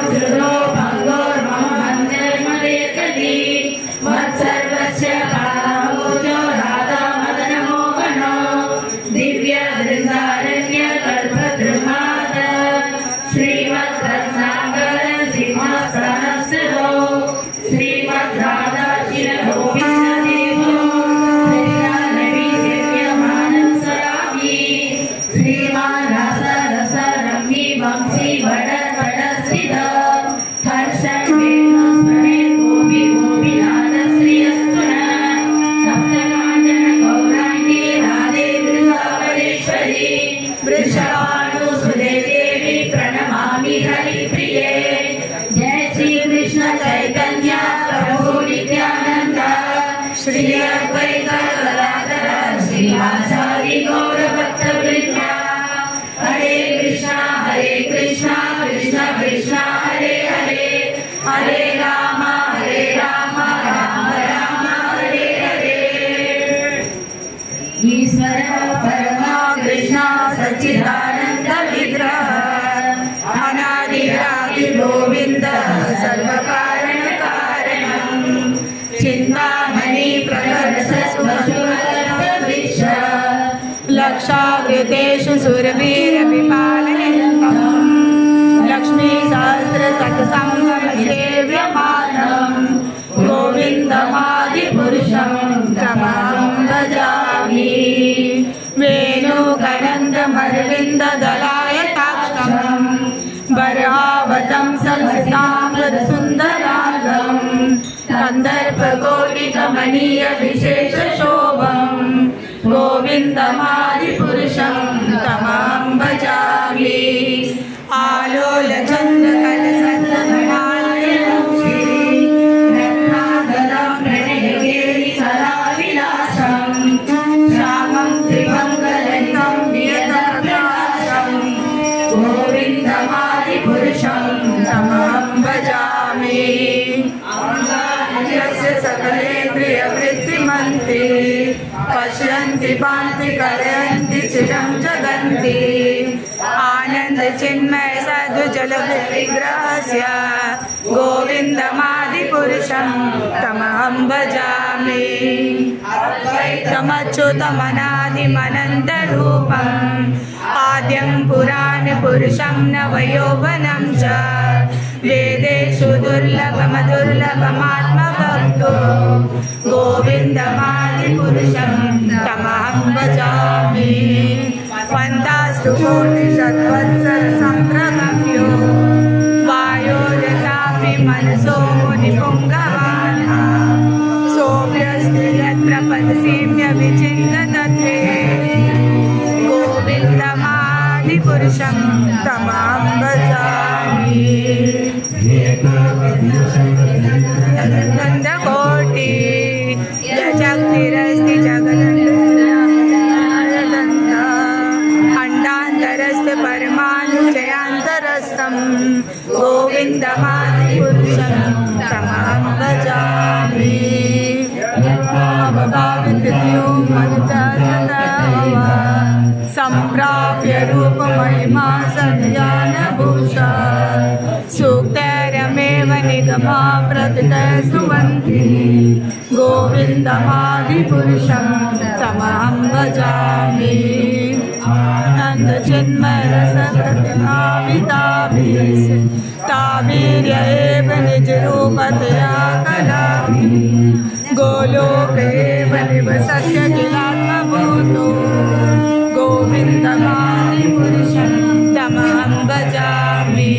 सुरो भंगोर्मम मन्दिरमदेकली मत्सर्वस्य कामोजो राधा मदन मोहनो दिव्य वृंदारण्य कल्पद्रुमाद श्रीमद्रत्नाकर सिंहासनस्थो श्रीमद्राधा शिरगोविन्ददेवो श्रीरानवी सेव्यमानं सरामि श्रीमान् रसरसरम्यी वंशी वडस्थित हर्षं वेणु स्मरेत् गोपी गोपीनाथ श्रियस्तुन सप्तकाञ्चन गौराङ्गी राधे वृषावलेश्वरी वृषभानुसुते देवी प्रणमामि हरिप्रिये जय श्री कृष्ण चैतन्य प्रभु नित्यानंद श्री अद्वैत गदाधर श्रीवासादि गौर भक्तवृंद हरे कृष्णा कृष्ण कृष्ण हरे हरे हरे राम राम राम हरे हरे ईश्वर परमा कृष्ण सच्चिदानंद विग्रह अनादिरादि गोविंद सर्वकारण कारणं चिन्तामणि प्रकटसुवृक्ष लक्षावृतेषु सुरवीरविपालयन्तम् लक्ष्मी सहस्र सत्संगम सेव्यमानं गोविन्दमादिपुरुषं तमहं भजामि वेणुगणन्दमरविन्ददलायताक्षं वरावतं सहस्रामृतसुन्दरागं कन्दर्पकोटिकमनीयविशेषशोभं गोविन्दमादिपुरुषं तमहं भजामि आलोलचन्द्रकलसन्दनमालयं रत्नाकरं प्रणयकेलिकलाविलासं श्यामं त्रिमङ्गलनितं नियतप्रकाशं गोविन्दमादिपुरुषं तमहं भजामि यस्य सकलेन्द्रियवृत्तिमन्ति पश्यन्ति पान्ति कलयन्ति चिरं जगन्ति आनन्दचिन्मय साधुजलविग्रहस्य गोविन्दमादिपुरुषं तमहं भजामि अद्वैतमच्युतमनादिमनन्तरूपम् आद्यं पुराणपुरुषं नवयौवनं च वेदेषु दुर्लभमदुर्लभमात्मभक्तो गोविन्दमादिपुरुषं तमहं भजामि पन्तास्तु कोटिशतवत्सरसम्भ्रमम्यो वायोरतापि मनसो मुनिपुङ्गवानः सोऽप्यस्ति यत्र पदसेव्यविचिन्ततत्वे गोविन्दमादिपुरुषं तमहं भजामि नन्दकोटि जगतिरस्ति जगदन्त खण्डान्तरस्थ परमाणुचयान्तरस्थं गोविन्दमादिपुरुषं तमहं भजामि सम्प्राप्य रूपमहिमा सद्यानभूषा सूक्तैरमेव निगमा प्रथितस्तुवन्ति गोविन्दमादिपुरुषं तमहं भजामि आनन्दचिन्मयरसप्रतिभाविताभिः तावीर्य एव निजरूपतया कलामि गोलोके निवसत्य किलात्मभूतो गोविन्दमादिपुरुषं तमहं भजामि।